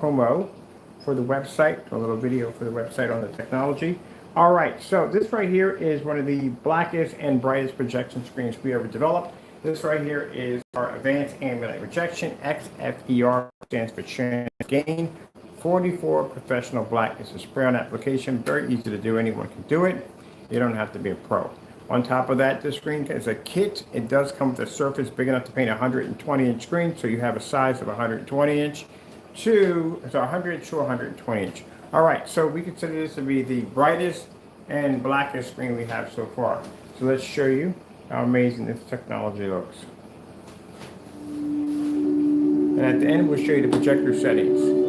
promo for the website, a little video for the website on the technology. All right, so this right here is one of the blackest and brightest projection screens we ever developed. This right here is our Advanced Ambient Rejection. XFER stands for Trans Gain. 44 professional black. It's a spray-on application, very easy to do. Anyone can do it. You don't have to be a pro. On top of that, this screen is a kit. It does come with a surface big enough to paint a 120-inch screen, so you have a size of 120-inch to 100 to 120-inch. All right, so we consider this to be the brightest and blackest screen we have so far. So let's show you how amazing this technology looks. And at the end, we'll show you the projector settings.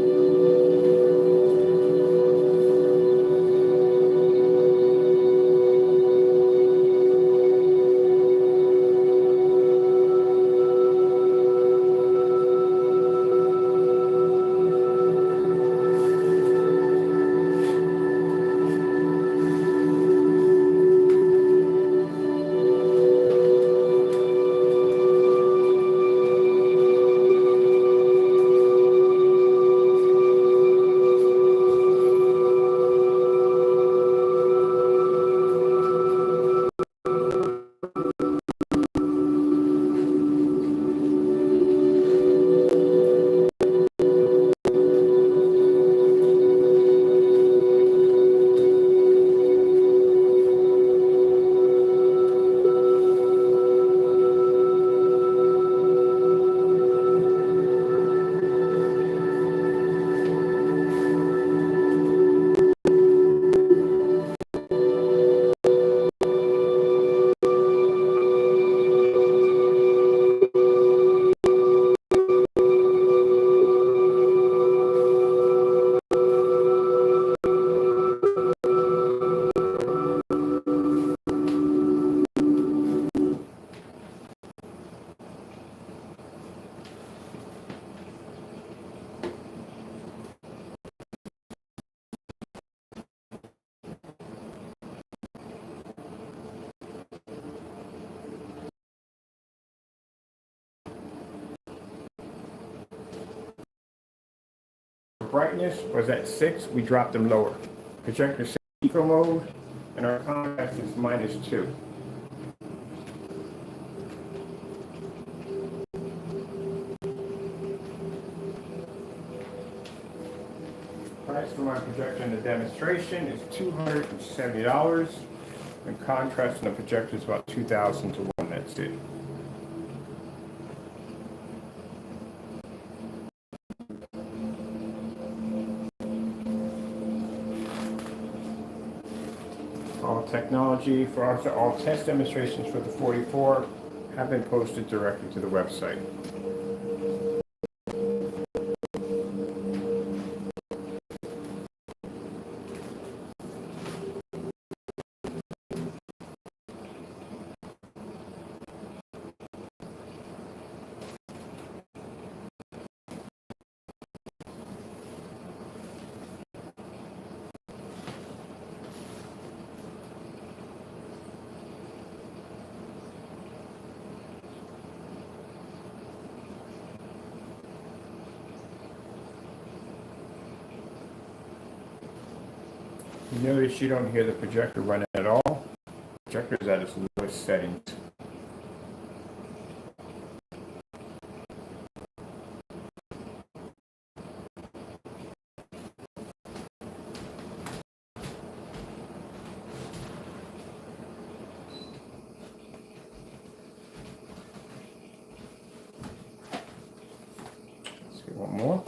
Brightness was at 6, we dropped them lower. Projector set eco mode, and our contrast is -2. Price for my projector in the demonstration is $270, and contrast in the projector is about 2,000 to 1. That's it. All technology for all test demonstrations for the 44 have been posted directly to the website. You notice you don't hear the projector running at all. The projector is at its lowest settings. Let's see one more.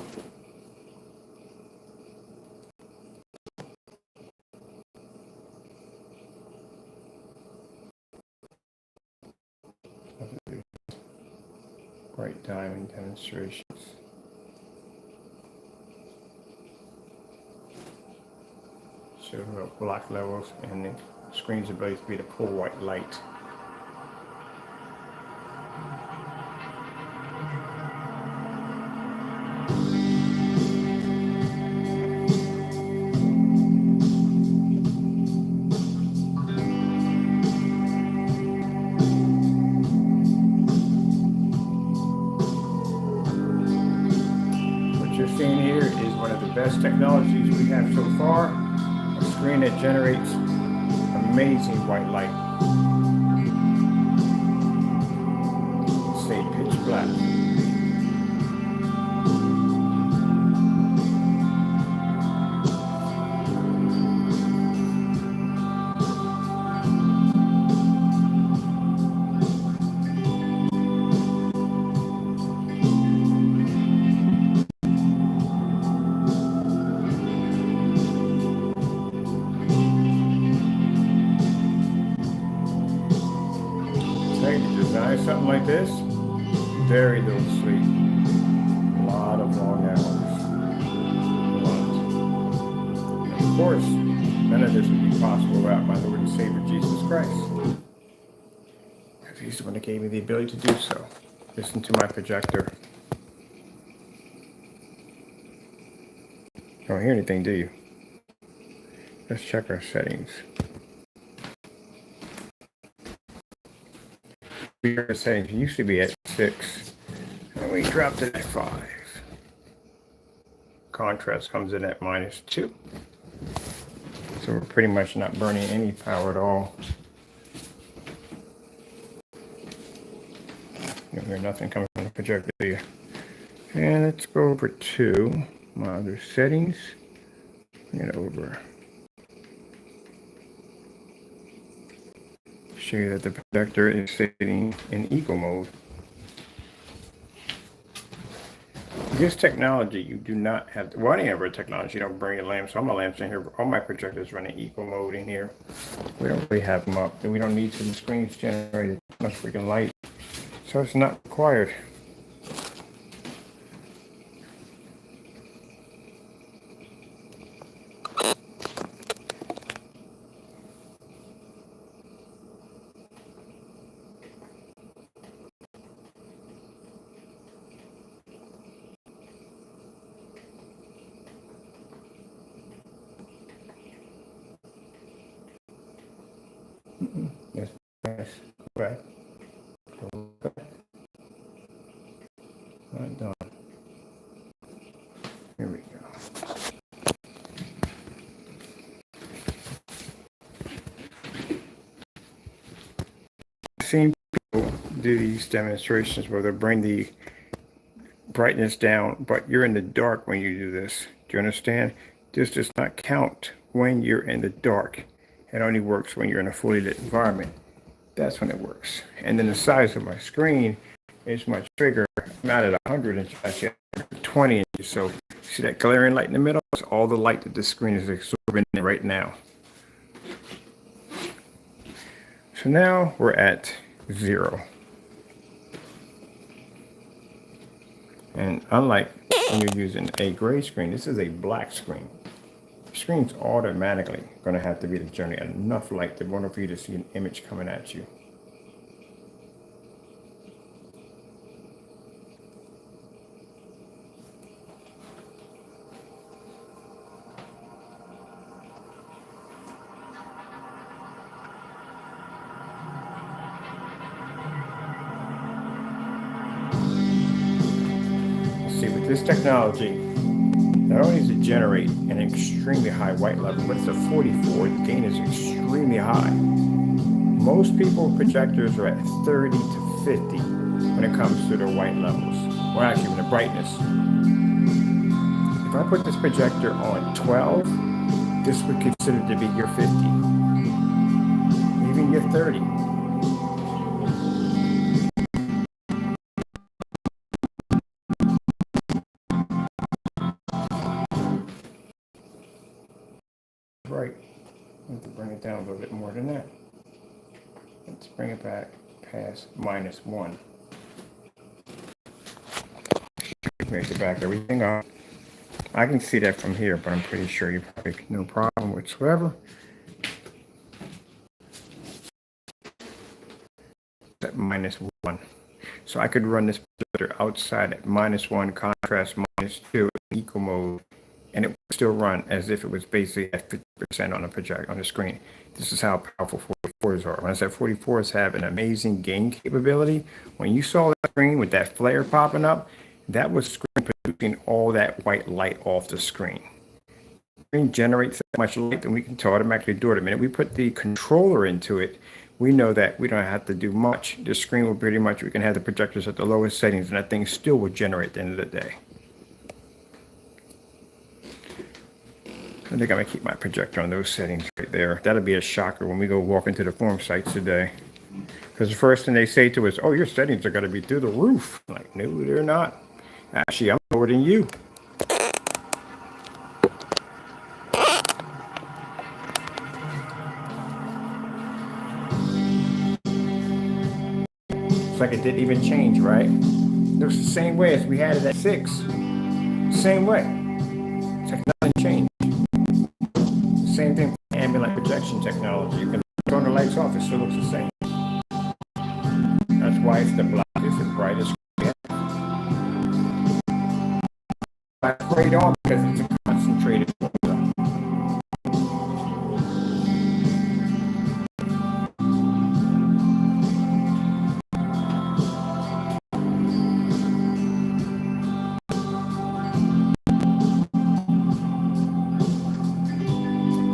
Bright diamond demonstrations. Show the black levels and the screen's ability to be to pull white light. What you're seeing here is one of the best technologies we have so far, a screen that generates amazing white light. Say pitch black. Design something like this, very little sleep, a lot of long hours. And of course, none of this would be possible without my Lord and Savior Jesus Christ, because He's the one that gave me the ability to do so. Listen to my projector. Don't hear anything, do you? Let's check our settings. Our settings used to be at 6, and we dropped it at 5. Contrast comes in at -2. So we're pretty much not burning any power at all. You don't hear nothing coming from the projector, do you? And let's go over to my other settings and over. Show you that the projector is sitting in eco mode. This technology, you do not have, well, any other technology, you don't bring your lamps. All my lamps in here, all my projectors running eco mode in here. We don't really have them up, and we don't need to. The screen's generated much freaking light, so it's not required. Yes, yes, correct. Not done. Here we go. I've seen people do these demonstrations where they bring the brightness down, but you're in the dark when you do this. Do you understand? This does not count when you're in the dark. It only works when you're in a fully lit environment. That's when it works. And then the size of my screen is much bigger. I'm not at 100 inches, actually at 20 inches. So see that glaring light in the middle? It's all the light that the screen is absorbing right now. So now we're at 0. And unlike when you're using a gray screen, this is a black screen. The screen's automatically going to have to be to generate enough light in order for you to see an image coming at you. See, with this technology, not only does it generate an extremely high white level, but it's a 44. The gain is extremely high. Most people projectors are at 30 to 50 when it comes to their white levels, or actually the brightness. If I put this projector on 12, this would consider to be your 50, even your 30. Right. I have to bring it down a little bit more than that. Let's bring it back past -1. Make it back everything up. I can see that from here, but I'm pretty sure you probably no problem whatsoever. At -1. So I could run this projector outside at -1, contrast -2, eco mode, and it would still run as if it was basically at 50% on a projector on the screen. This is how powerful 44s are. When I said 44s have an amazing gain capability, when you saw that screen with that flare popping up, that was screen keeping all that white light off the screen. The screen generates that much light, and we can automatically do it. The minute we put the controller into it, we know that we don't have to do much. The screen will pretty much, we can have the projectors at the lowest settings, and that thing still will generate at the end of the day. I think I'm going to keep my projector on those settings right there. That'll be a shocker when we go walk into the form sites today. Because the first thing they say to us, oh, your settings are going to be through the roof. I'm like, no, they're not. Actually, I'm lower than you. It's like it didn't even change, right? It looks the same way as we had it at 6. Same way. It's like nothing changed. Same thing for ambient projection technology. You can turn the lights off, it still looks the same. That's why it's the blackest and brightest. I sprayed on because it's a concentrated filter.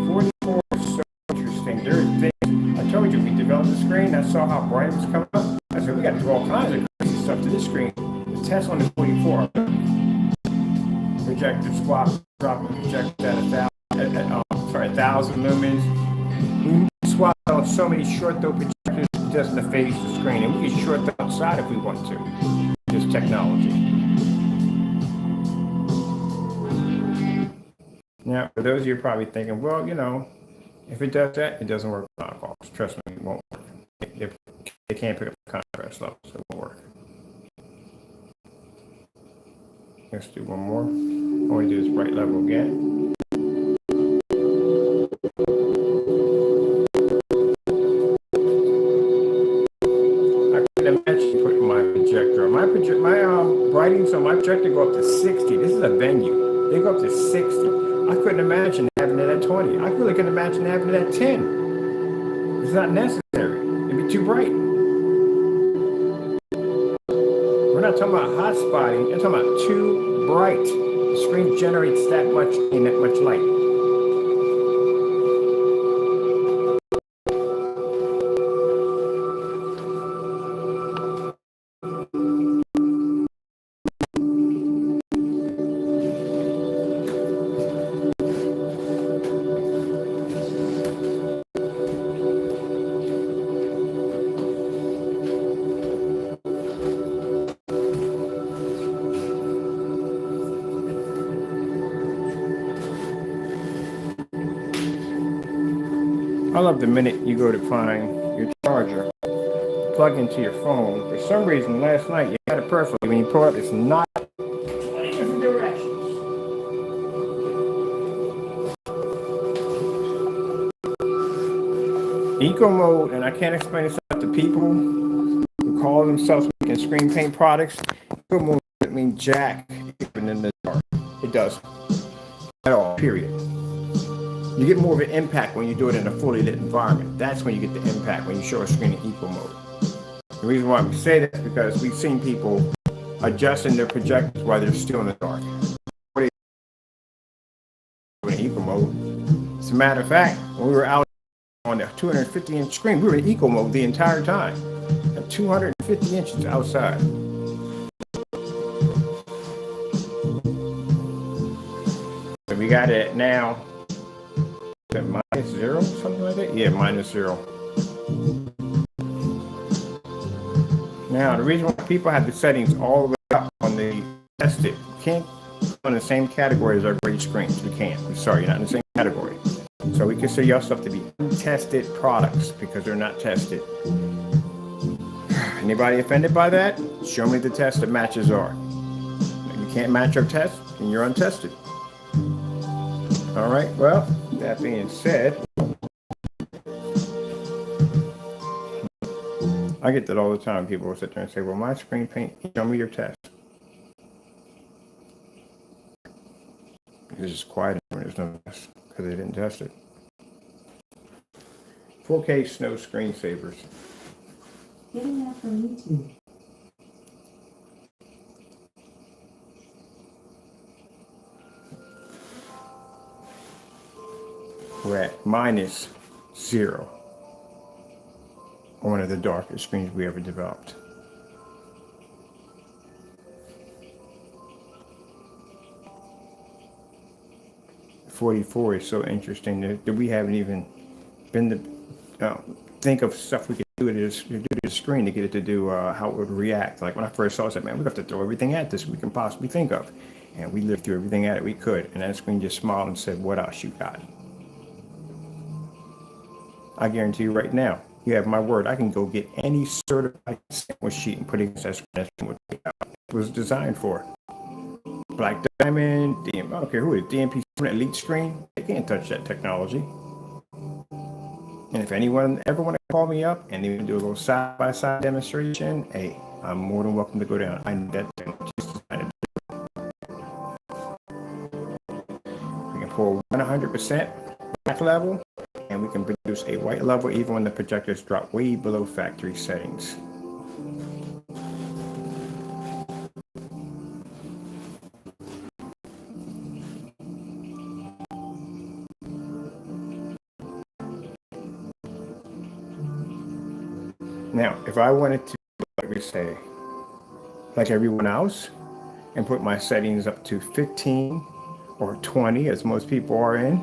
44 is so interesting. There is things. I told you we developed the screen. I saw how bright it was coming up. I said we got to do all kinds of crazy stuff to this screen. The test on the 44. Projector swap, dropping projector at 1,000 lumens. We swap out so many short throw projectors it doesn't phase the screen, and we can short them outside if we want to. This technology. Now, for those of you probably thinking, well, you know, if it does that, it doesn't work with knockoffs. Trust me, it won't work. If they can't pick up the contrast level, so it won't work. Let's do one more. I want to do this bright level again. I couldn't imagine putting my projector on. My brightings on my projector go up to 60. This is a venue. They go up to 60. I couldn't imagine having it at 20. I really couldn't imagine having it at 10. It's not necessary. It'd be too bright. We're not talking about hot spotting. We're talking about too bright. The screen generates that much and that much light. I love the minute you go to find your charger, plug into your phone. For some reason, last night you had it perfectly. When you pull up, it's not 20 different directions. Eco mode, and I can't explain this to people who call themselves making screen paint products. Eco mode doesn't mean jack even in the dark. It doesn't at all. Period. You get more of an impact when you do it in a fully lit environment. That's when you get the impact when you show a screen in eco mode. The reason why we say that is because we've seen people adjusting their projectors while they're still in the dark. In eco mode. As a matter of fact, when we were out on the 250-inch screen, we were in eco mode the entire time. At 250 inches outside. So we got it now. -0, something like that? Yeah, -0. Now, the reason why people have the settings all the way up on the tested, you can't put in the same category as our great screens. We can't. I'm sorry, you're not in the same category. So we consider your stuff to be untested products because they're not tested. Anybody offended by that? Show me the test that matches are. If you can't match our test, then you're untested. All right, well, that being said, I get that all the time. People will sit there and say, well, my screen paint, show me your test. It's just quiet when there's no test because they didn't test it. 4K snow screensavers. Getting that from YouTube. we're at -0 on one of the darkest screens we ever developed. .44 is so interesting that we haven't even been to think of stuff we could do to the screen to get it to do how it would react. Like when I first saw it, I said, man, we have to throw everything at this we can possibly think of. And we lived through everything at it we could. And that screen just smiled and said, what else you got? I guarantee you right now, you have my word, I can go get any certified sandwich sheet and put it against that screen. It was designed for. Black Diamond, I don't care who it is, DMP Elite Screen, they can't touch that technology. And if anyone ever want to call me up and even do a little side-by-side demonstration, hey, I'm more than welcome to go down. I need that technology. We can pull 100% black level, and we can produce a white level even when the projectors drop way below factory settings. Now, if I wanted to, like we say, like everyone else, and put my settings up to 15 or 20, as most people are in,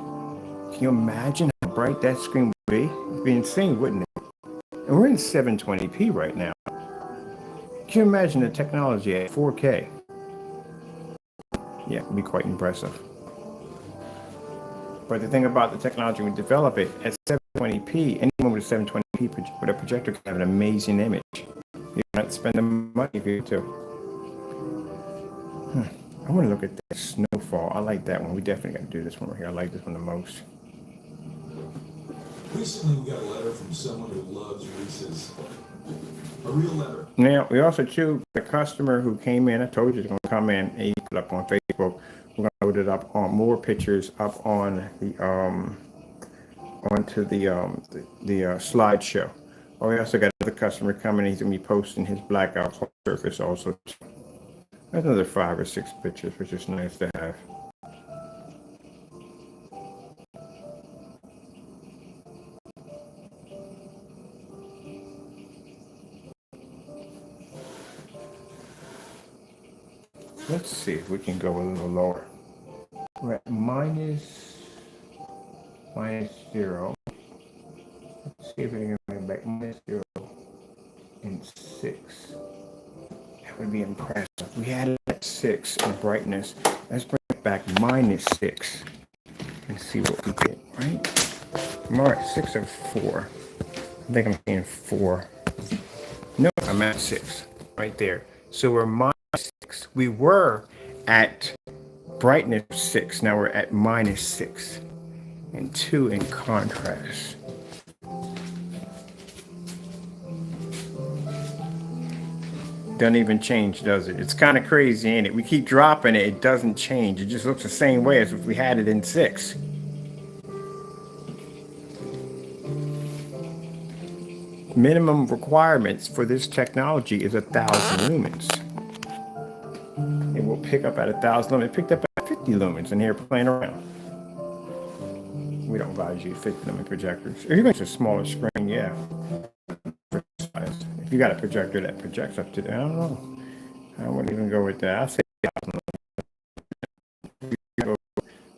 can you imagine how bright that screen would be? It'd be insane, wouldn't it? And we're in 720p right now. Can you imagine the technology at 4K? Yeah, it'd be quite impressive. But the thing about the technology, when we develop it at 720p, anyone with a 720p with a projector can have an amazing image. You don't have to spend the money if you to. I want to look at the snowfall. I like that one. We definitely got to do this one right here. I like this one the most. Recently, we got a letter from someone who loves Reese's. A real letter. Now, we also, too, the customer who came in, I told you he's going to come in and he put up on Facebook. We're going to load it up on more pictures up on the onto the slideshow. Oh, we also got another customer coming. He's going to be posting his blackout surface also. That's another 5 or 6 pictures, which is nice to have. Let's see if we can go a little lower. We're at minus 0. Let's see if we can go back -0 and 6. That would be impressive. We had it at 6 in brightness. Let's bring it back -6 and see what we get, right? I'm at 6 or 4. I think I'm seeing 4. No, I'm at 6 right there. So we're -6. We were at brightness 6. Now we're at -6 and 2 in contrast. Doesn't even change, does it? It's kind of crazy, ain't it? We keep dropping it. It doesn't change. It just looks the same way as if we had it in 6. Minimum requirements for this technology is 1,000 lumens. It will pick up at 1,000 lumens. It picked up at 50 lumens in here playing around. We don't advise you 50 lumen projectors. If you're going to a smaller screen, yeah. If you got a projector that projects up to, I don't know. I wouldn't even go with that. I'll say 1,000 lumens. If you go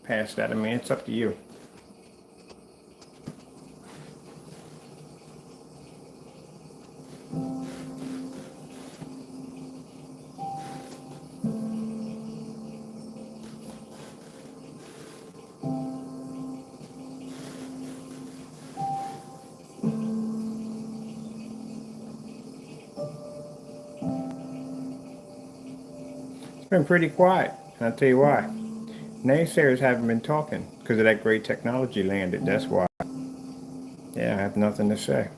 past that, I mean, it's up to you. It's been pretty quiet, and I'll tell you why. Naysayers haven't been talking because of that great technology landed. That's why. Yeah, I have nothing to say.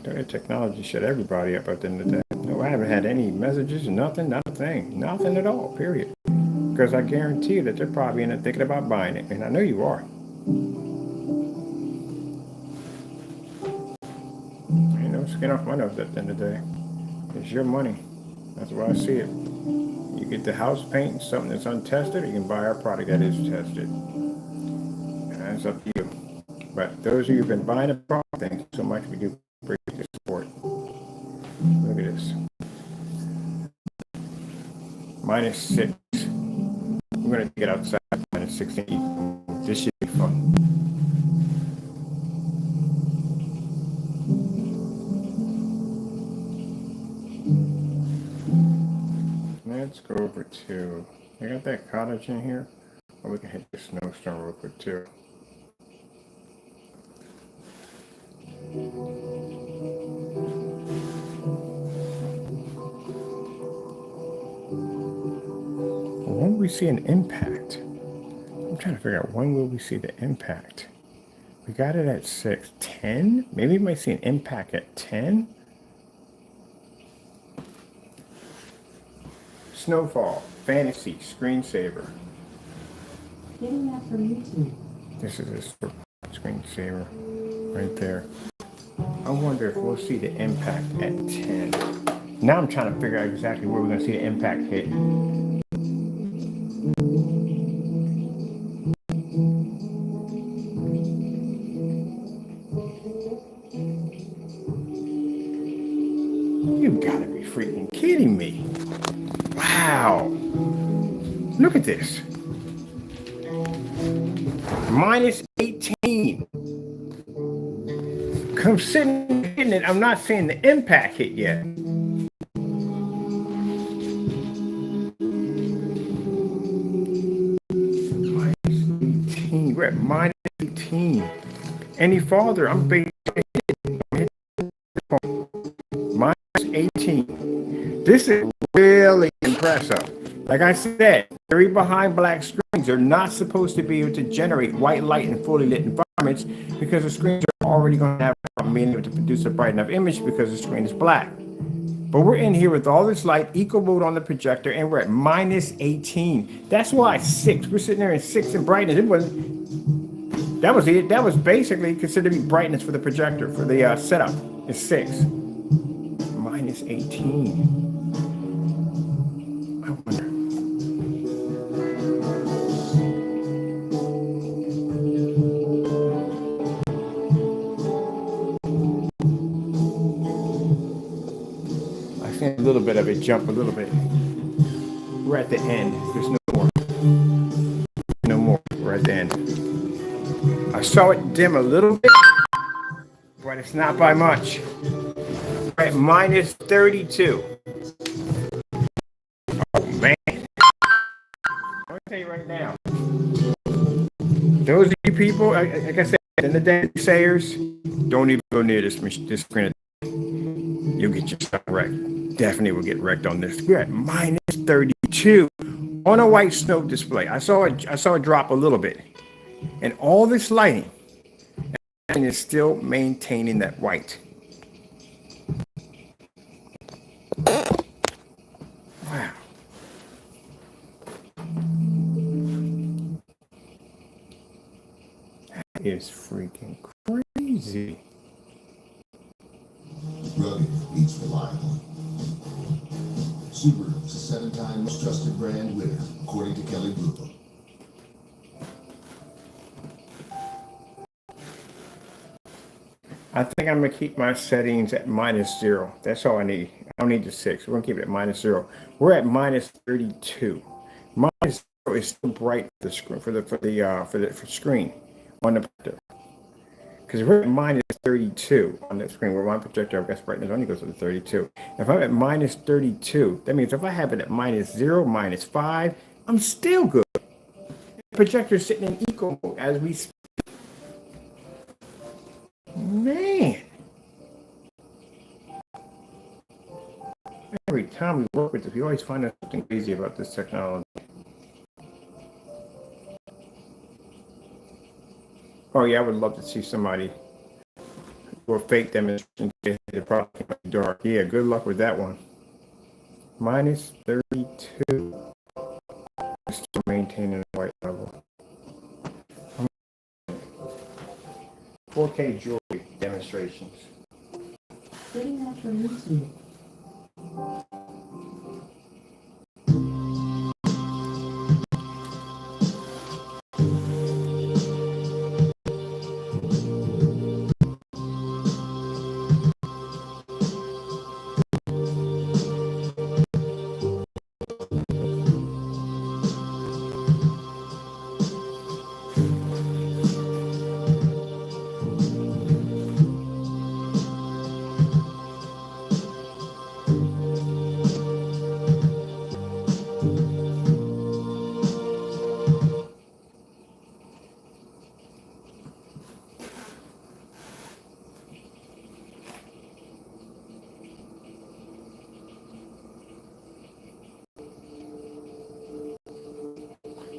That technology shut everybody up at the end of the day. No, I haven't had any messages, nothing, not a thing. Nothing at all, period. Because I guarantee you that they're probably in there thinking about buying it, and I know you are. Ain't no skin off my nose at the end of the day. It's your money. That's why I see it. You get the house paint, something that's untested, or you can buy our product that is tested. And that's up to you. But those of you who've been buying the product, thank you so much. We do appreciate the support. Look at this. -6. I'm going to get outside, -16. This should be fun. Let's go over to, I got that cottage in here. Or we can hit the snowstorm real quick too. When will we see an impact? I'm trying to figure out when will we see the impact. We got it at 6, 10? Maybe we might see an impact at 10? Snowfall, fantasy, screensaver. Getting that from YouTube. This is a screensaver right there. I wonder if we'll see the impact at 10. Now I'm trying to figure out exactly where we're going to see the impact hit. You gotta be freaking kidding me. Wow. Look at this. -18. I'm sitting in it. I'm not seeing the impact hit yet. -18. We're at -18. Any farther, I'm basically -18. This is really impressive. Like I said, very behind black screens are not supposed to be able to generate white light in fully lit environments because the screens are already going to have a problem being able to produce a bright enough image because the screen is black. But we're in here with all this light, eco mode on the projector, and we're at -18. That's why 6. We're sitting there in 6 in brightness. It wasn't. That was it. That was basically considered to be brightness for the projector for the setup. It's 6. -18. I wonder. I see a little bit of it jump a little bit. We're at the end. There's no more. No more. We're at the end. I saw it dim a little bit, but it's not by much. We're at -32. Oh, man. I'll tell you right now. Those of you people, like I said, in the day sayers, don't even go near this screen. You'll get yourself wrecked. Definitely will get wrecked on this. We're at -32 on a white snow display. I saw it drop a little bit. And all this lighting, and it's still maintaining that white. Wow. That is freaking crazy. Rugged beats reliable. Subaru is a 7-time most trusted brand winner, according to Kelly Blue Book. I think I'm gonna keep my settings at -0. That's all I need. I don't need the 6. We're gonna keep it at -0. We're at -32. -0 is still bright for the screen for the screen on the projector. Because we're at -32 on the screen where my projector, I guess brightness only goes to the 32. If I'm at -32, that means if I have it at -0, -5, I'm still good. The projector's sitting in eco mode as we speak. Man. Every time we work with it, we always find out something crazy about this technology. Oh yeah, I would love to see somebody or fake demonstration get the product might be dark. Yeah, good luck with that one. -32. Still maintaining the white level. 4K jewelry demonstrations. Getting that from YouTube.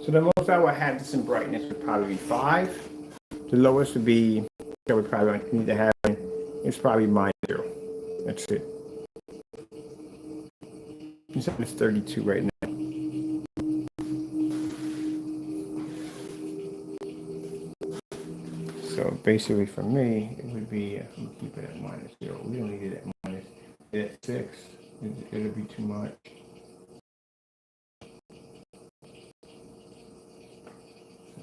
So the most I would have this in brightness would probably be 5. The lowest would be, that would probably need to have, it's probably -0. That's it. It's 32 right now. So basically for me, it would be, keep it at -0. We don't need it at at 6. It'll be too much.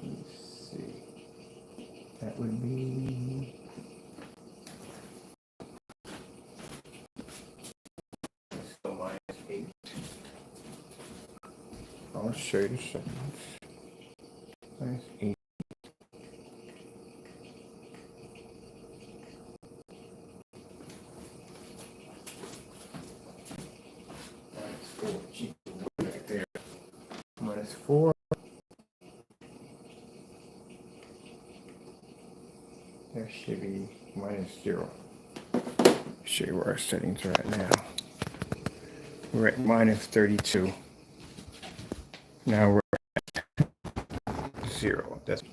Let's see. That would be still -8. I'll show you the settings. -8. -4. Gee, right there. -4. There should be -0. Show you where our settings are at now. We're at -32. Now we're at 0. That's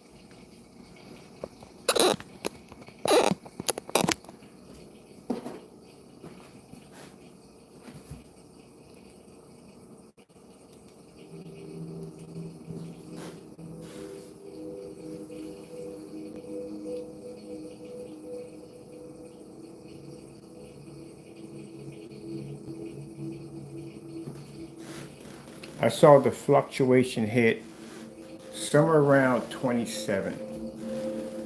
I saw the fluctuation hit somewhere around 27.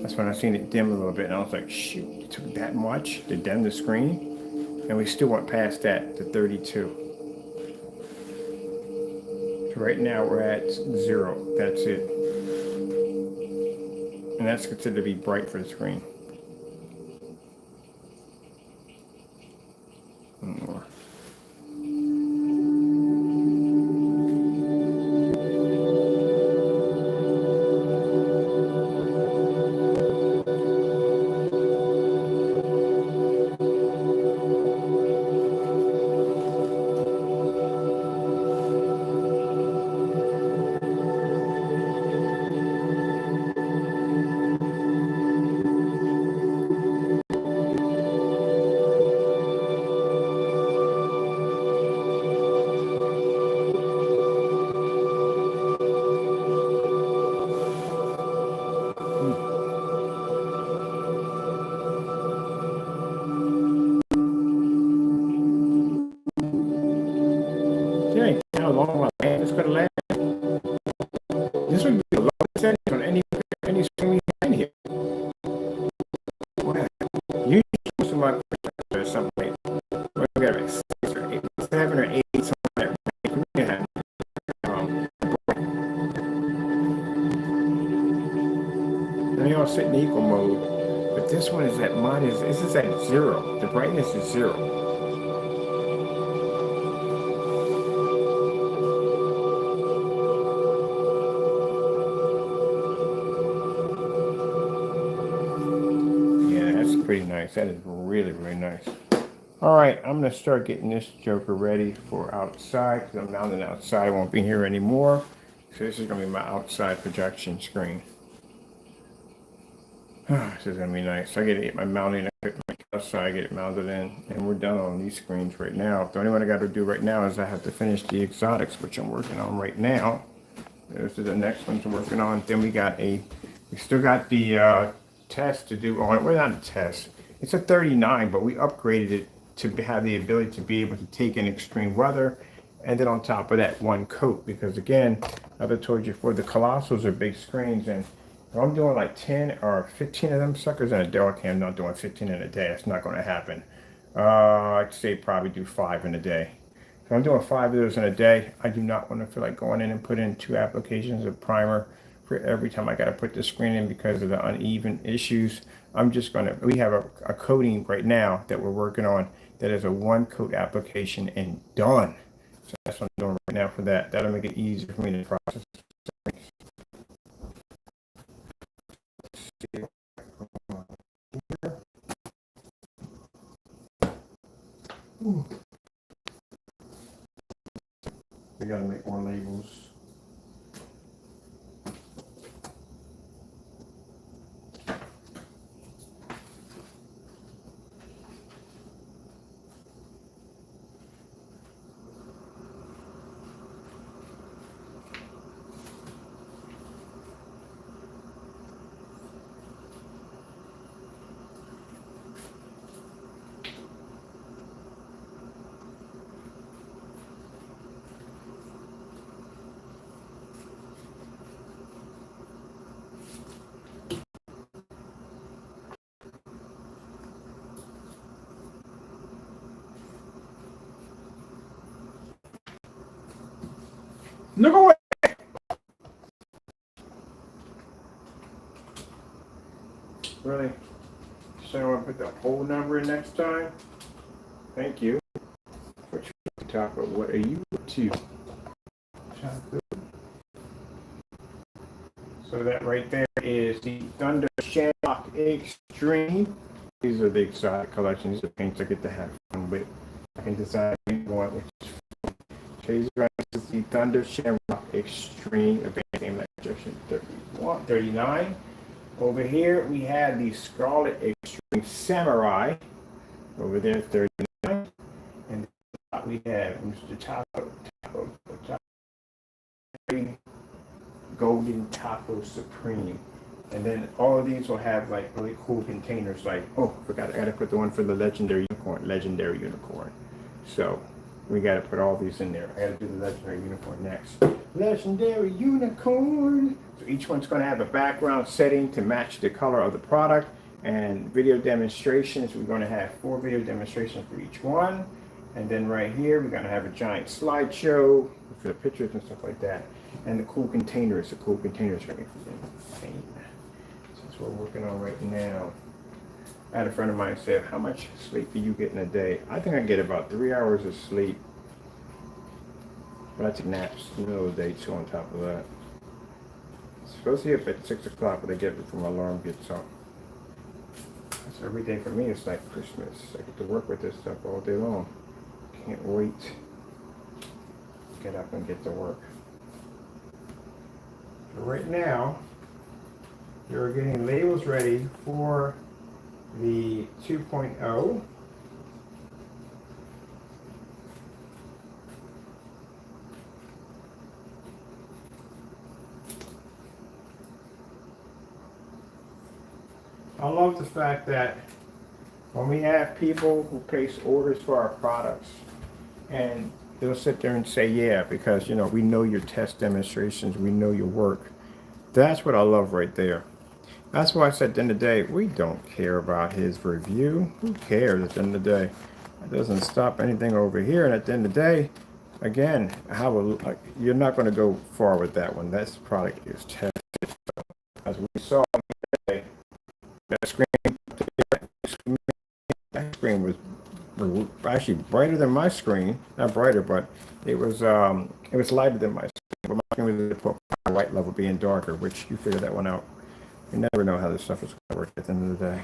That's when I seen it dim a little bit, and I was like, shoot, it took that much to dim the screen? And we still went past that to 32. So right now we're at 0. That's it. And that's considered to be bright for the screen. One more. Yeah, how long my it's gonna last. This would be the lowest setting on any screen we have in here. Wow. Usually most of my or something like we got like 6 or 8, 7 or 8, something like that. We have, and they all sit in equal mode, but this one is at this is at 0. The brightness is 0. Pretty nice. That is really, really nice. All right, I'm gonna start getting this joker ready for outside because I'm mounting outside. I won't be here anymore. So this is gonna be my outside projection screen. This is gonna be nice. I get my mounting equipment outside, get it mounted in, and we're done on these screens right now. The only one I got to do right now is I have to finish the exotics, which I'm working on right now. This is the next ones I'm working on. Then we still got the test to do on it. Well, not a test. It's a 39, but we upgraded it to have the ability to be able to take in extreme weather, and then on top of that, one coat. Because again, as I told you before, the Colossals are big screens, and if I'm doing like 10 or 15 of them suckers in a day, okay, I'm not doing 15 in a day. That's not going to happen. I'd say probably do 5 in a day. If I'm doing 5 of those in a day, I do not want to feel like going in and put in 2 applications of primer for every time I got to put the screen in because of the uneven issues. We have a coating right now that we're working on that is a 1 coat application and done. So that's what I'm doing right now for that. That'll make it easier for me to process. We gotta make more labels. Look away. Really? So I want to put the whole number in next time? Thank you. What you at the top of? What are you up to? Chocolate. So that right there is the Thunder Shamrock Extreme. These are the exotic collections. These are paints I get to have fun with. I can decide what you want, which is Chase is the Thunder Shamrock Extreme Advanced Game Electrician 39. Over here we have the Scarlet Extreme Samurai. Over there 39. And we have Mr. Taco Golden Taco Supreme. And then all of these will have like really cool containers like, oh, I forgot, I gotta put the one for the Legendary Unicorn. So we gotta put all these in there. I gotta do the Legendary Unicorn next. Legendary Unicorn! So each one's gonna have a background setting to match the color of the product. And video demonstrations, we're gonna have 4 video demonstrations for each one. And then right here, we're gonna have a giant slideshow for the pictures and stuff like that. And the cool containers for me for paint. That's what we're working on right now. I had a friend of mine say, how much sleep do you get in a day? I think I get about 3 hours of sleep. But I take naps in the middle of the day too on top of that. I'm supposed to be up at 6 o'clock, but I get it before my alarm gets up. So every day for me is like Christmas. I get to work with this stuff all day long. Can't wait to get up and get to work. So right now, you're getting labels ready for the 2.0. I love the fact that when we have people who place orders for our products and they'll sit there and say, yeah, because, you know, we know your test demonstrations, we know your work. That's what I love right there. That's why I said at the end of the day, we don't care about his review. Who cares at the end of the day? It doesn't stop anything over here. And at the end of the day, again, you're not going to go far with that one. That product is tested. As we saw today, that screen was actually brighter than my screen. Not brighter, but it was lighter than my screen. But my screen was at white level being darker, which you figure that one out. You never know how this stuff is going to work at the end of the day.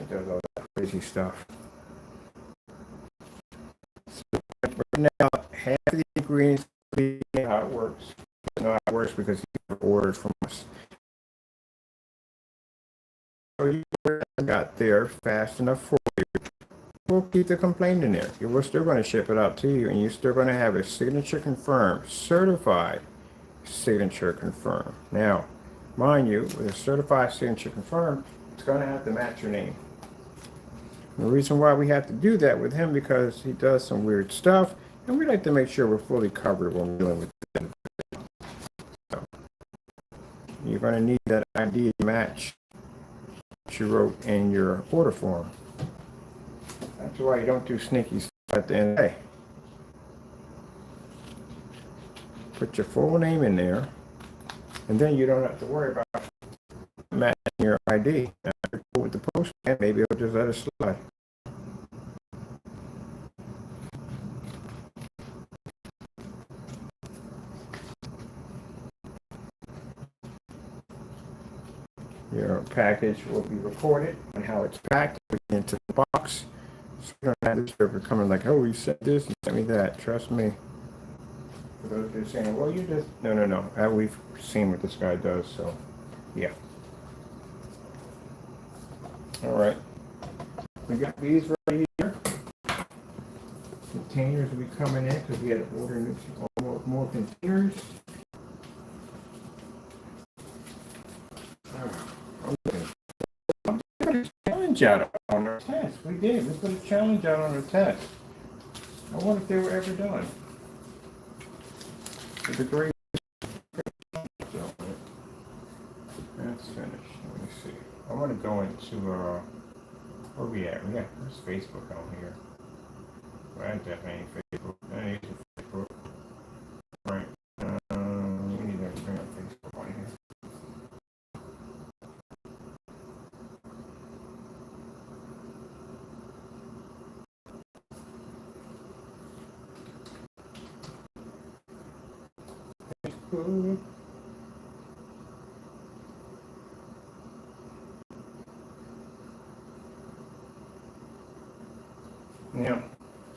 It does all that crazy stuff. So right now, half of the ingredients, how it works. You know how it works because you ordered from us. So you got there fast enough for you. We'll keep the complaint in there. We're still going to ship it out to you, and you're still going to have a signature confirmed, certified signature confirmed. Now, mind you, with a certified signature confirmed, it's going to have to match your name. And the reason why we have to do that with him because he does some weird stuff, and we like to make sure we're fully covered when we're dealing with him. So, you're going to need that ID match that you wrote in your order form. That's why you don't do sneaky stuff at the end of the day. Put your full name in there, and then you don't have to worry about matching your ID. Now, with the postman, maybe it'll just let it slide. Your package will be recorded and how it's packed into the box. So you don't have this server coming like, oh, you sent this, you sent me that. Trust me. For those who are saying, well, you just, no. We've seen what this guy does, so yeah. All right. We got these right here. Containers will be coming in because we had to order more containers. Challenge out on our test. We did. We put a challenge out on our test. I wonder if they were ever done. It's a great. So, that's finished. Let me see. I want to go into where we at? There's Facebook on here. Well, I definitely ain't Facebook. I ain't Facebook. Right. Yeah,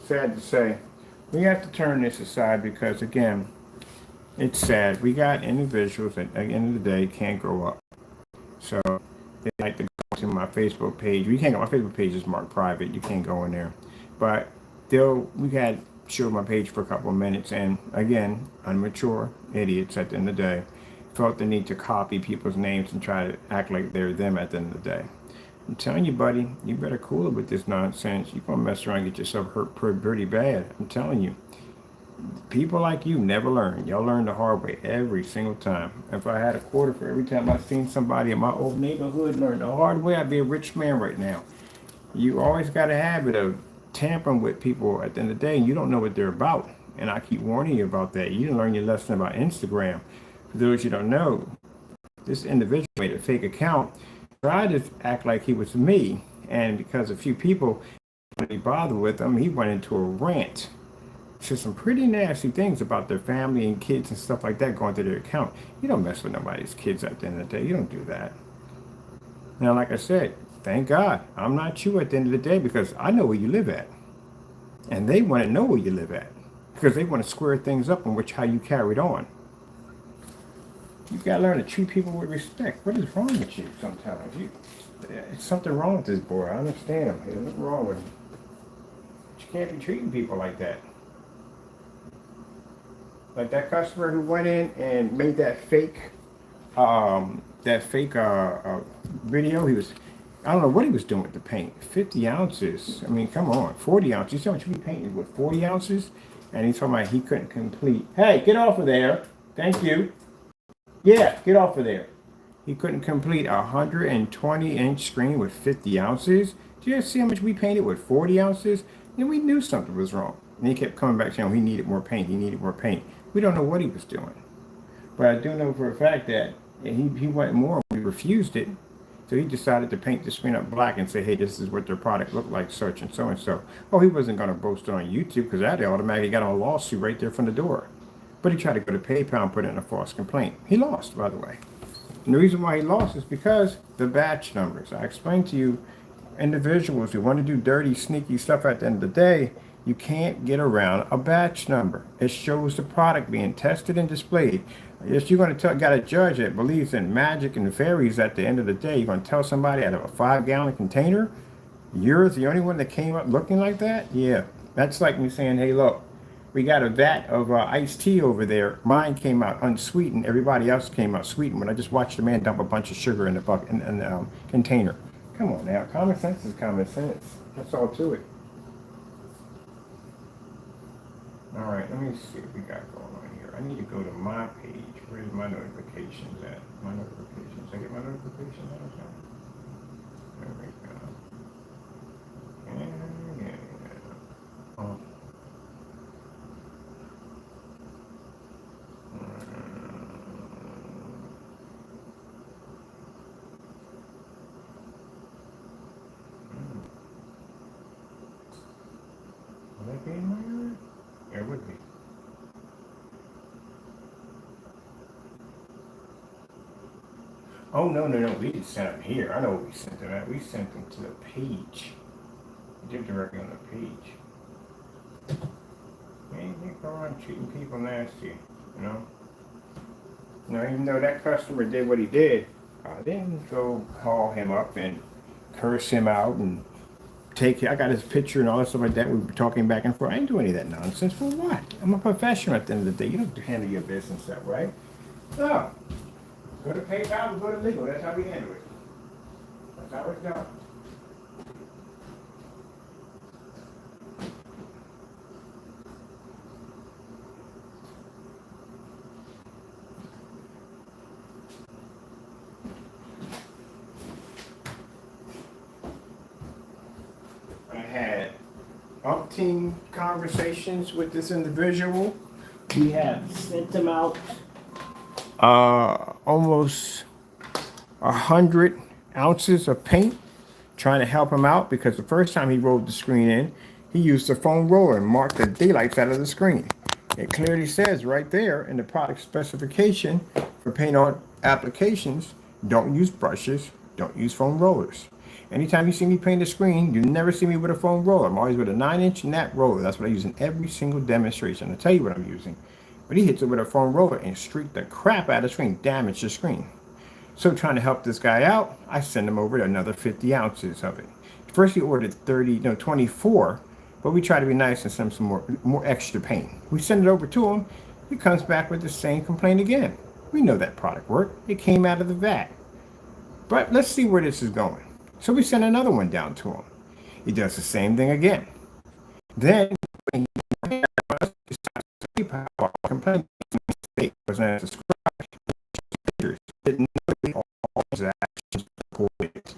sad to say. We have to turn this aside because, again, it's sad. We got individuals that, at the end of the day, can't grow up. So they like to go to my Facebook page. You can't go. My Facebook page is marked private. You can't go in there. But we had showed my page for a couple of minutes, and again, immature idiots at the end of the day felt the need to copy people's names and try to act like they're them at the end of the day. I'm telling you, buddy, you better cool it with this nonsense. You're gonna mess around and get yourself hurt pretty bad. I'm telling you. People like you never learn. Y'all learn the hard way every single time. If I had a quarter for every time I seen somebody in my old neighborhood learn the hard way, I'd be a rich man right now. You always got a habit of tampering with people at the end of the day, and you don't know what they're about. And I keep warning you about that. You didn't learn your lesson about Instagram. For those you don't know, this individual made a fake account, tried to act like he was me, and because a few people didn't bother with him, he went into a rant. Said some pretty nasty things about their family and kids and stuff like that going to their account. You don't mess with nobody's kids at the end of the day. You don't do that. Now, like I said, thank God I'm not you at the end of the day because I know where you live at. And they want to know where you live at because they want to square things up on how you carried on. You got to learn to treat people with respect. What is wrong with you sometimes? It's something wrong with this boy. I understand him. There's nothing wrong with him. But you can't be treating people like that. Like that customer who went in and made that fake video. I don't know what he was doing with the paint. 50 ounces. I mean, come on, 40 ounces. You see how much we painted with 40 ounces? And he's talking about he couldn't complete. Hey, get off of there. Thank you. Yeah, get off of there. He couldn't complete a 120-inch screen with 50 ounces. Do you see how much we painted with 40 ounces? And we knew something was wrong. And he kept coming back saying he needed more paint. He needed more paint. We don't know what he was doing. But I do know for a fact that he wanted more. We refused it. So he decided to paint the screen up black and say, hey, this is what their product looked like, such and so and so. Oh, he wasn't going to boast it on YouTube because that automatically got a lawsuit right there from the door. But he tried to go to PayPal and put in a false complaint. He lost, by the way. And the reason why he lost is because the batch numbers. I explained to you, individuals who want to do dirty, sneaky stuff at the end of the day, you can't get around a batch number. It shows the product being tested and displayed. If you're going to got a judge that believes in magic and fairies at the end of the day, you're going to tell somebody out of a 5-gallon container, you're the only one that came up looking like that? Yeah. That's like me saying, hey, look, we got a vat of iced tea over there. Mine came out unsweetened. Everybody else came out sweetened when I just watched the man dump a bunch of sugar in the bucket in the container. Come on now. Common sense is common sense. That's all to it. All right, let me see what we got going on here. I need to go to my page. Where's my notifications at? My notifications. I get my notifications out of time. There we go. Yeah. Oh. Will that be in my area? It would be. Oh, no. We just sent them here. I know what we sent them at. We sent them to the page. We did directly on the page. Man, you go around treating people nasty, you know? Now, even though that customer did what he did, I didn't go call him up and curse him out and I got his picture and all that stuff like that. We were talking back and forth. I didn't do any of that nonsense. For what? I'm a professional at the end of the day. You don't handle your business that way. No. Go to PayPal, go to legal. That's how we handle it. That's how it's done. I had umpteen conversations with this individual. We have sent him out almost 100 ounces of paint, trying to help him out because the first time he rolled the screen in, he used the foam roller and marked the daylights out of the screen. It clearly says right there in the product specification for paint on applications, don't use brushes, don't use foam rollers. Anytime you see me paint a screen, you never see me with a foam roller. I'm always with a 9-inch nap roller. That's what I use in every single demonstration. I'll tell you what I'm using. But he hits it with a foam roller and streaked the crap out of the screen, damaged the screen. So trying to help this guy out, I send him over another 50 ounces of it. First he ordered 24, but we try to be nice and send him some more extra paint. We send it over to him. He comes back with the same complaint again. We know that product worked. It came out of the vat. But let's see where this is going. So we send another one down to him. He does the same thing again. Then when he complaint wasn't as described, didn't know all his actions recorded.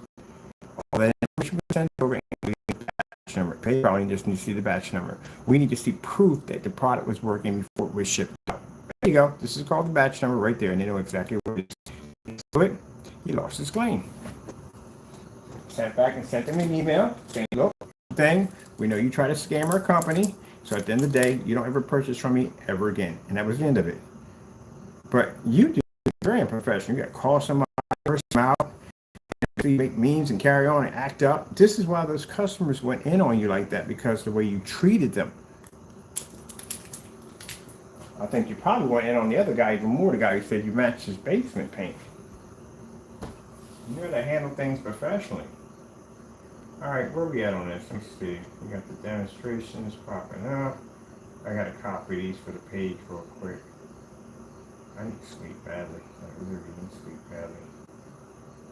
All that information was sent over and we need the batch number. PayPal, you just need to see the batch number. We need to see proof that the product was working before it was shipped out. There you go. This is called the batch number right there, and they know exactly what it is. But he lost his claim. Sent back and sent him an email saying, look, thing, we know you try to scam our company, so at the end of the day, you don't ever purchase from me ever again. And that was the end of it. But you do very unprofessional. You got to call somebody, curse them out, make memes and carry on and act up. This is why those customers went in on you like that, because of the way you treated them. I think you probably went in on the other guy even more, the guy who said you matched his basement paint. You know to handle things professionally. All right, where are we at on this? Let's see. We got the demonstrations popping up. I got to copy these for the page real quick. I need to sleep badly. I really need to sleep badly.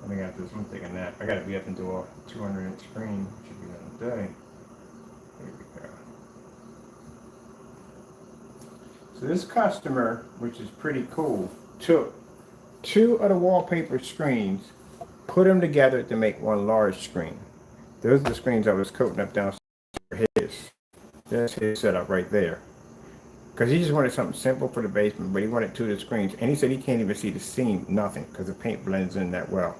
And I got this. I'm taking a nap. I got to be up and do a 200-inch screen, which should be done today. Here we go. So this customer, which is pretty cool, took 2 of the wallpaper screens, put them together to make one large screen. Those are the screens I was coating up downstairs for his. That's his setup right there. Because he just wanted something simple for the basement, but he wanted 2 of the screens. And he said he can't even see the seam, nothing, because the paint blends in that well.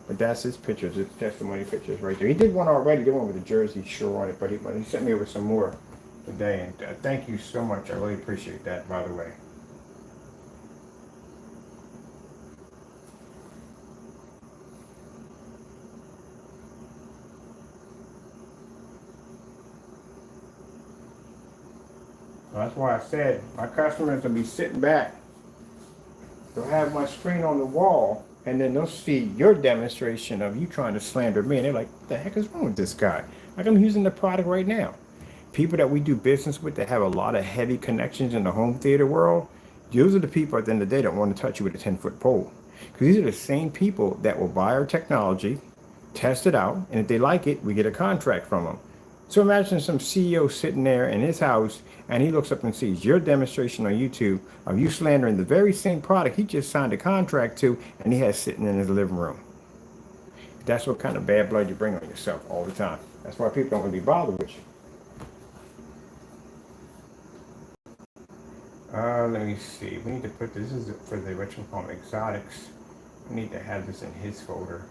But that's his pictures, his testimony pictures right there. He did one already, did one with a Jersey Shore on it, but he sent me over some more today. And thank you so much. I really appreciate that, by the way. That's why I said my customers will be sitting back. They'll have my screen on the wall, and then they'll see your demonstration of you trying to slander me. And they're like, what the heck is wrong with this guy? Like, I'm using the product right now. People that we do business with that have a lot of heavy connections in the home theater world, those are the people at the end of the day that want to touch you with a 10-foot pole. Because these are the same people that will buy our technology, test it out, and if they like it, we get a contract from them. So imagine some CEO sitting there in his house and he looks up and sees your demonstration on YouTube of you slandering the very same product he just signed a contract to and he has sitting in his living room. That's what kind of bad blood you bring on yourself all the time. That's why people don't want to be bothered with you. Let me see. We need to put this is for the whatchamacallit exotics. We need to have this in his folder.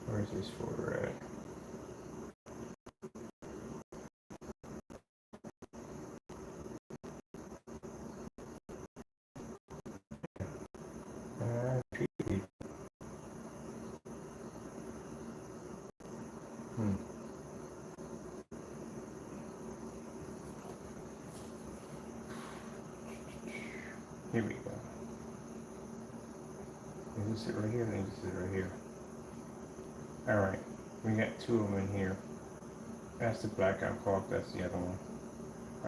Where's his folder at? Here we go. Is this it right here? I think this is it right here. Alright, we got 2 of them in here. That's the blackout cloth, that's the other one.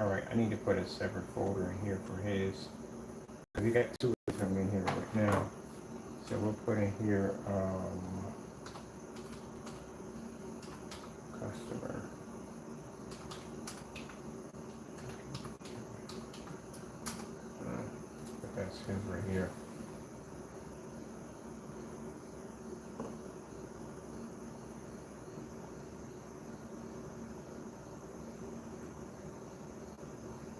Alright, I need to put a separate folder in here for his. We got 2 of them in here right now. So we'll put in here customer. That's his right here.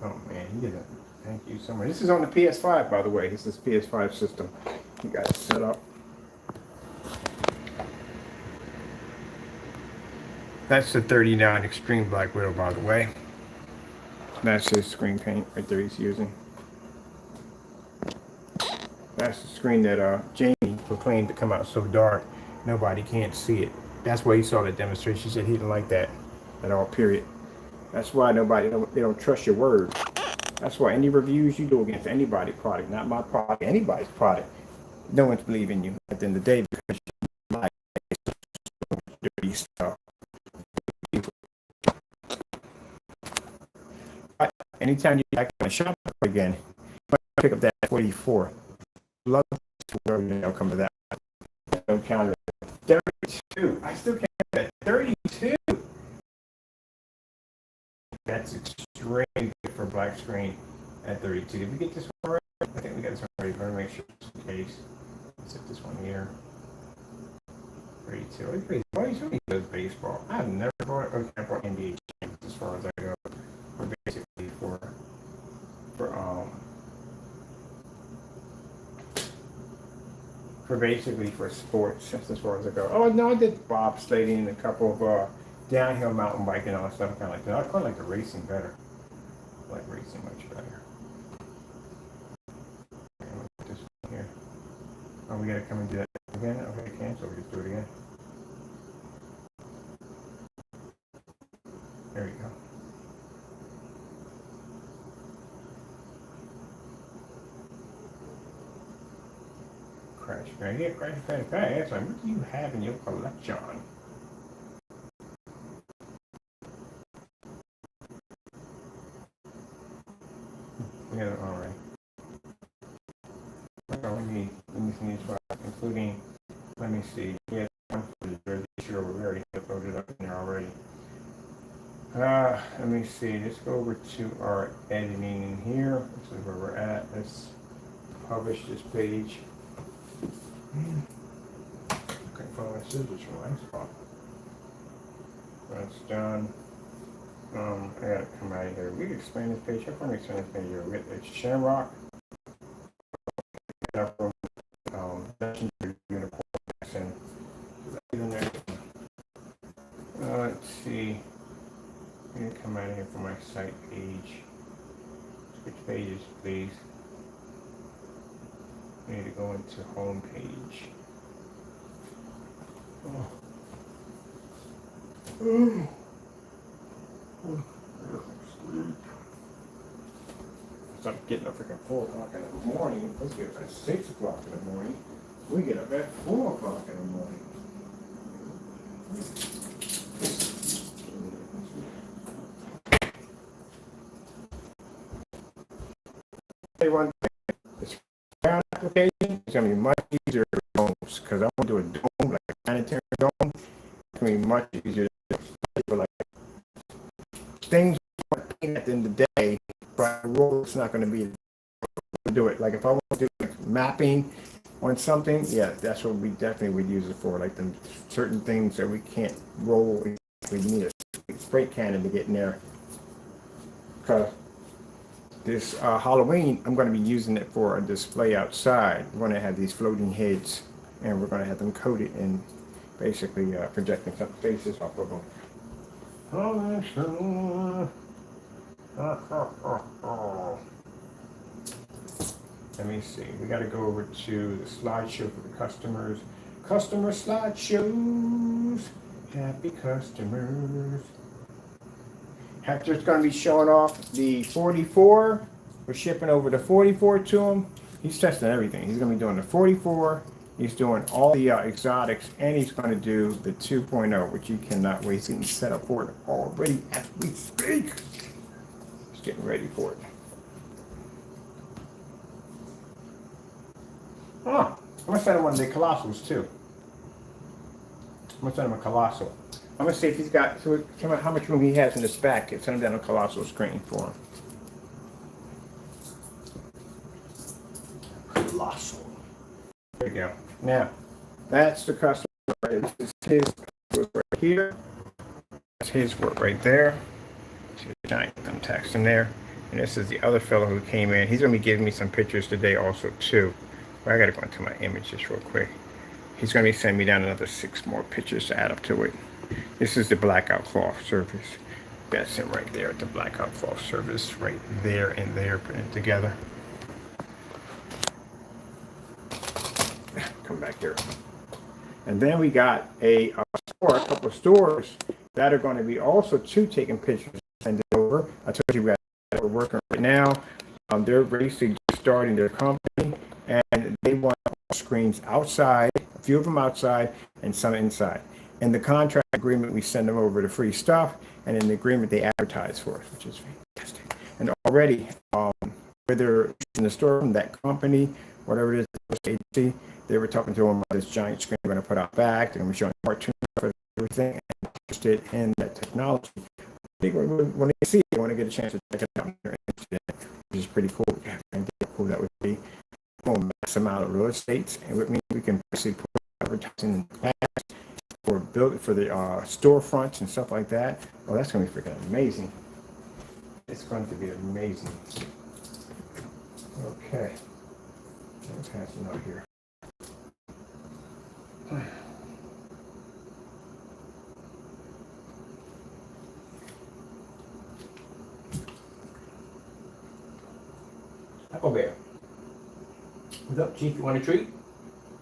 Oh man, he didn't. Thank you so much. This is on the PS5, by the way. This is PS5 system. You got it set up. That's the 39 Extreme Black Widow, by the way. That's his screen paint right there he's using. That's the screen that Jamie proclaimed to come out so dark nobody can't see it. That's why he saw the demonstration. She said he didn't like that at all, period. That's why they don't trust your word. That's why any reviews you do against anybody's product, not my product, anybody's product, no one's believing you at the end of the day because you like dirty stuff. But anytime you like to shop again, pick up that 44. Love to where they'll come to that. Don't count it. 32. I still can't get that. 32. That's extremely good for black screen at 32. Did we get this one right? I think we got this one right. Let me make sure just in case. Let's hit this one here. 32. Why are you showing me those baseball? I've never bought NBA games as far as I go. For basically for sports, just as far as I go. Oh no, I did bobsledding and a couple of downhill mountain biking and all that stuff. Kind of like that. I quite like the racing better. I like racing much better. This one here. Oh, we gotta come and do that again. Okay, cancel. We just do it again. There we go. Crash right here, crash. That's like, what do you have in your collection? Yeah, all right. We need including, let me see. Yeah, one for the Jersey Shore. We already loaded up in there already. Let me see. Let's go over to our editing in here. This is where we're at. Let's publish this page. Okay, follow my scissors from my spot. That's done. I gotta come out of here. We can expand this page. How can we expand this page here? We got the Shamrock. Legendary unicorn accent. Let's see. I'm gonna come out of here for my site page. Switch pages, please. I need to go into home page. Stop getting up freaking 4 o'clock in the morning. Let's get up at 6 o'clock in the morning. We get up at 4 o'clock in the morning. Hey, one thing. This round application is going to be much easier to domes because I want to do a dome, like a planetary dome. It's going to be much easier for like things at the end of the day, but it's not going to be do it. Like if I want to do like mapping on something, yeah, that's what we definitely would use it for. Like the certain things that we can't roll, we need a spray cannon to get in there. Because this Halloween, I'm going to be using it for a display outside. We're going to have these floating heads, and we're going to have them coated and basically projecting some faces off of them. Let me see. We got to go over to the slideshow for the customers. Customer slideshows. Happy customers. Hector's going to be showing off the 44. We're shipping over the 44 to him. He's testing everything. He's going to be doing the 44. He's doing all the exotics, and he's going to do the 2.0, which you cannot wait. He's getting set up for it already as we speak. He's getting ready for it. Oh, I'm going to send him one of the Colossals, too. I'm going to send him a Colossal. I'm going to see if he's got, so how much room he has in his back. Send him down a Colossal screen for him. Colossal. There you go. Now, that's the customer. This is his work right here. That's his work right there. See the giant thumbtacks in there. And this is the other fellow who came in. He's going to be giving me some pictures today also, too. But I got to go into my images real quick. He's going to be sending me down another 6 more pictures to add up to it. This is the blackout cloth surface. That's him right there at the Blackout Fall Service, right there and there, putting it together. Come back here. And then we got a couple of stores that are going to be also taking pictures and send it over. I told you we're working right now. They're basically starting their company, and they want screens outside, a few of them outside and some inside. In the contract agreement, we send them over the free stuff, and in the agreement, they advertise for us, which is fantastic. And already, whether in the store from that company, whatever it is, agency, they were talking to them about this giant screen they're going to put out back. They're going to be showing cartoons for everything, and interested in that technology. I think when they see it, they want to get a chance to check it out, and they're interested in it, which is pretty cool. And cool that would be. Mass amount of real estate, and with me, we can basically put advertising in the past for the storefronts and stuff like that. Oh, that's going to be freaking amazing. It's going to be amazing. Okay. I'll pass it out here. Taco Bear. What's up, Chief? You want a treat?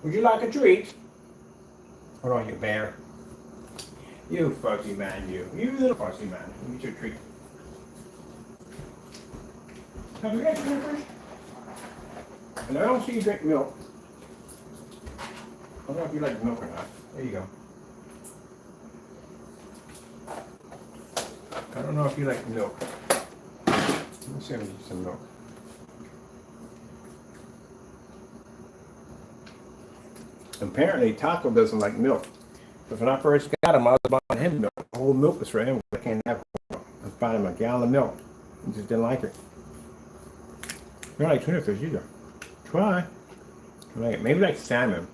Would you like a treat? Hold on, you bear. You fuzzy man, you. You little fuzzy man. Let me get you a treat. Have you got your fish? And I don't see you drink milk. I don't know if you like milk or not. There you go. I don't know if you like milk. Let me see if I can get some milk. Apparently, Taco doesn't like milk. But when I first got him, I was buying him milk. The whole milk was for him. I can't have whole milk. I was buying him a gallon of milk. He just didn't like it. You don't like tuna fish either. Try. Maybe like salmon.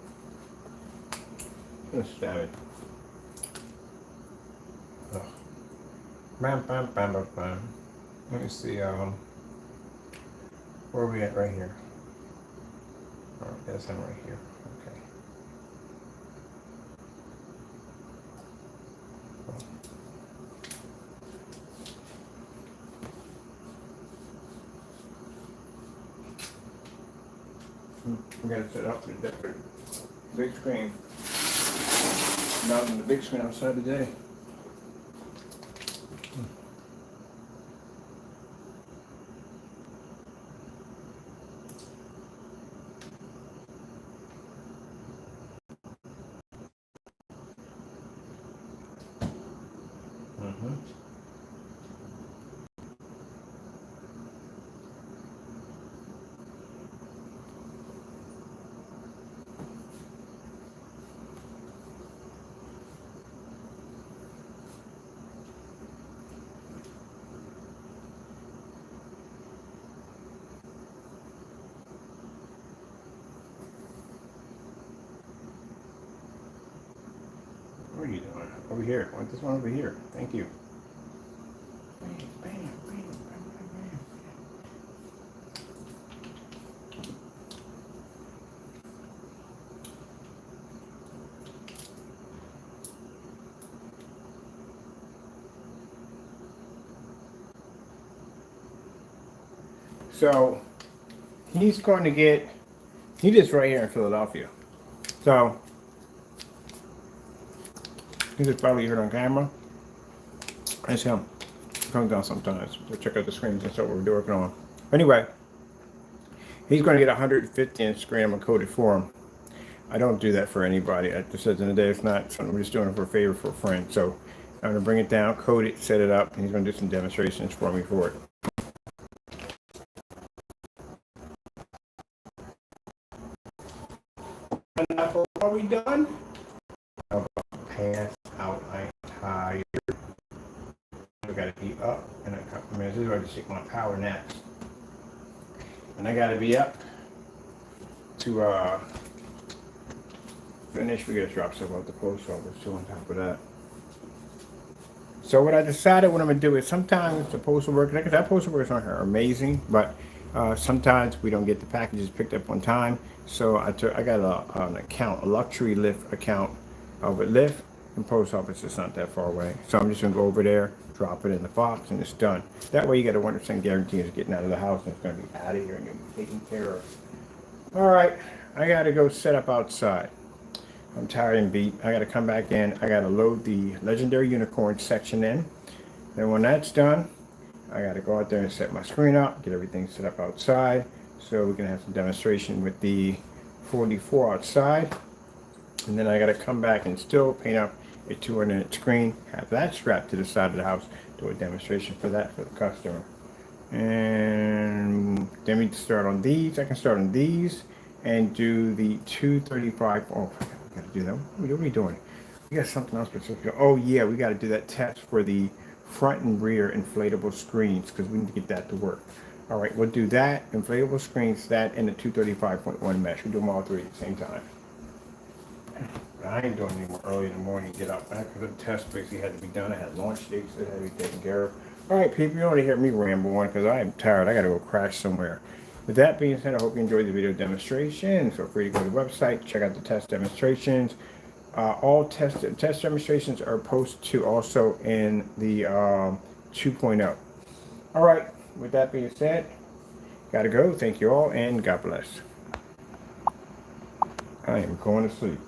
Salmon. Oh. Bam, bam, bam, bam, bam. Let me see. Where are we at right here? Oh, yes, I'm right here. Okay. We gotta set up the different big screen. Mounting the big screen outside today. What are you doing? Over here. I want this one over here. Thank you. Bam, bam, bam, bam, bam. So he's going to get, he lives right here in Philadelphia. So you just probably heard on camera. That's him. He comes down sometimes. We'll check out the screens and stuff we're working on. Anyway, he's going to get a 150-inch screen. I'm going to code it for him. I don't do that for anybody. I just said in the day, it's not something we're just doing it for a favor for a friend. So I'm going to bring it down, code it, set it up, and he's going to do some demonstrations for me for it. And are we done? Pass out, I'm tired. I gotta be up in a couple minutes. This is where I just take my power naps. And I gotta be up to finish. We gotta drop stuff out the post office too on top of that. So what I decided what I'm gonna do is sometimes the postal workers, because that postal workers are amazing, but sometimes we don't get the packages picked up on time. So I got an account, a luxury Lyft account with Lyft, And post office is not that far away. So I'm just gonna go over there, drop it in the box, and it's done. That way you got a 100% guarantee it's getting out of the house and it's gonna be out of here and you'll be taken care of. All right, I gotta go set up outside. I'm tired and beat. I gotta come back in. I gotta load the Legendary Unicorn section in. Then when that's done, I gotta go out there and set my screen up, get everything set up outside. So we can have some demonstration with the 44 outside. And then I gotta come back and still paint up a 200-inch screen, have that strapped to the side of the house, do a demonstration for that for the customer. And then we start on these. I can start on these and do the 235. Oh, I gotta do that. What are we doing? We got something else specific. Oh yeah, we gotta do that test for the front and rear inflatable screens because we need to get that to work. All right, we'll do that, inflatable screens, that, and the 235.1 mesh. We'll do them all three at the same time. I ain't doing any more early in the morning, get up. Because the test basically had to be done. I had launch dates that had to be taken care of. All right, people, you don't want to hear me ramble on because I am tired. I got to go crash somewhere. With that being said, I hope you enjoyed the video demonstration. Feel free to go to the website, check out the test demonstrations. All test demonstrations are posted to also in the 2.0. All right, with that being said, got to go. Thank you all, and God bless. I am going to sleep.